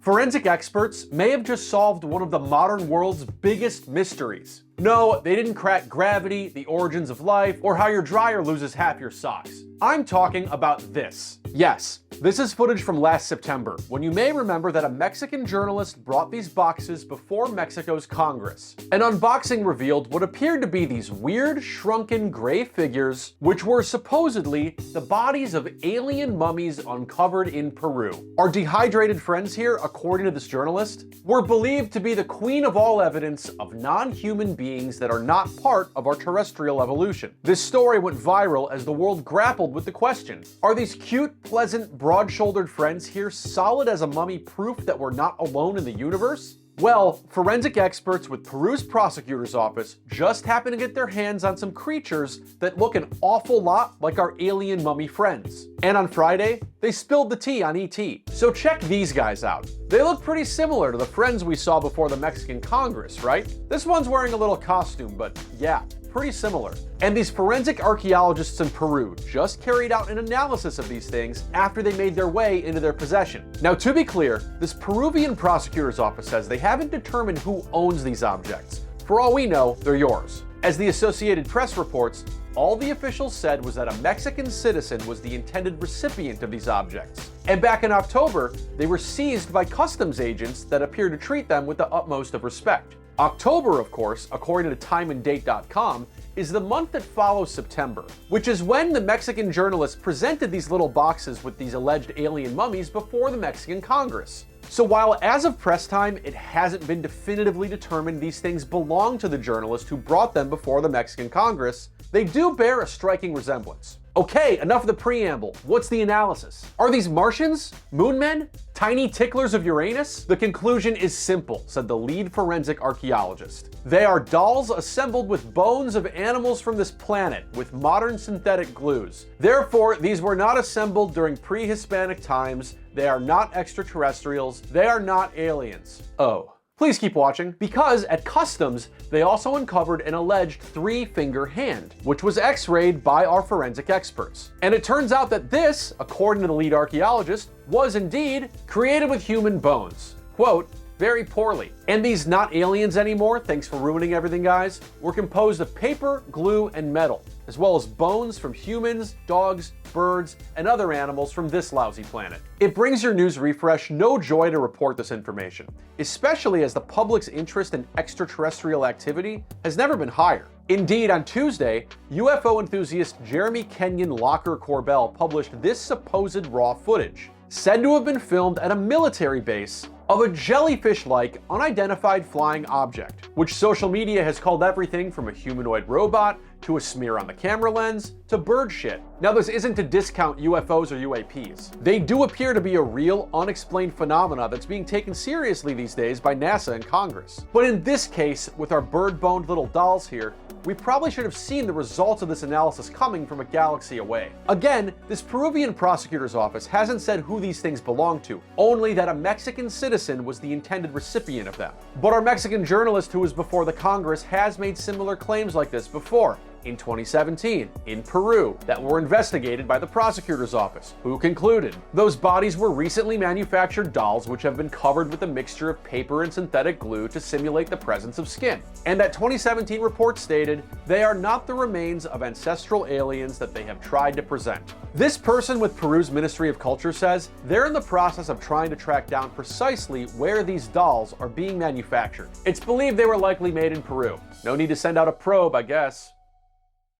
Forensic experts may have just solved one of the modern world's biggest mysteries. No, they didn't crack gravity, the origins of life, or how your dryer loses half your socks. I'm talking about this. Yes, this is footage from last September, when you may remember that a Mexican journalist brought these boxes before Mexico's Congress. An unboxing revealed what appeared to be these weird, shrunken gray figures, which were supposedly the bodies of alien mummies uncovered in Peru. Our dehydrated friends here, according to this journalist, were believed to be the queen of all evidence of non-human beings that are not part of our terrestrial evolution. This story went viral as the world grappled with the question, are these cute, pleasant, broad-shouldered friends here solid as a mummy proof that we're not alone in the universe? Well, forensic experts with Peru's prosecutor's office just happened to get their hands on some creatures that look an awful lot like our alien mummy friends. And on Friday, they spilled the tea on ET. So check these guys out. They look pretty similar to the friends we saw before the Mexican Congress, right? This one's wearing a little costume, but yeah, pretty similar. And these forensic archaeologists in Peru just carried out an analysis of these things after they made their way into their possession. Now, to be clear, this Peruvian prosecutor's office says they haven't determined who owns these objects. For all we know, they're yours. As the Associated Press reports, all the officials said was that a Mexican citizen was the intended recipient of these objects. And back in October, they were seized by customs agents that appear to treat them with the utmost of respect. October, of course, according to timeanddate.com, is the month that follows September, which is when the Mexican journalist presented these little boxes with these alleged alien mummies before the Mexican Congress. So while as of press time, it hasn't been definitively determined these things belong to the journalist who brought them before the Mexican Congress, they do bear a striking resemblance. Okay, enough of the preamble. What's the analysis? Are these Martians? Moonmen? Tiny ticklers of Uranus? The conclusion is simple, said the lead forensic archaeologist. They are dolls assembled with bones of animals from this planet with modern synthetic glues. Therefore, these were not assembled during pre-Hispanic times. They are not extraterrestrials. They are not aliens. Oh. Please keep watching, because at customs, they also uncovered an alleged 3-finger hand, which was x-rayed by our forensic experts. And it turns out that this, according to the lead archaeologist, was indeed created with human bones. Quote, very poorly. And these not aliens anymore, thanks for ruining everything guys, were composed of paper, glue, and metal, as well as bones from humans, dogs, birds, and other animals from this lousy planet. It brings your news refresh no joy to report this information, especially as the public's interest in extraterrestrial activity has never been higher. Indeed, on Tuesday, UFO enthusiast Jeremy Kenyon Locker Corbell published this supposed raw footage, said to have been filmed at a military base, of a jellyfish-like unidentified flying object, which social media has called everything from a humanoid robot to a smear on the camera lens to bird shit. Now, this isn't to discount UFOs or UAPs. They do appear to be a real, unexplained phenomena that's being taken seriously these days by NASA and Congress. But in this case, with our bird-boned little dolls here, we probably should have seen the results of this analysis coming from a galaxy away. Again, this Peruvian prosecutor's office hasn't said who these things belong to, only that a Mexican citizen was the intended recipient of them. But our Mexican journalist who was before the Congress has made similar claims like this before. In 2017, in Peru, that were investigated by the prosecutor's office, who concluded those bodies were recently manufactured dolls which have been covered with a mixture of paper and synthetic glue to simulate the presence of skin. And that 2017 report stated they are not the remains of ancestral aliens that they have tried to present. This person with Peru's Ministry of Culture says they're in the process of trying to track down precisely where these dolls are being manufactured. It's believed they were likely made in Peru. No need to send out a probe, I guess.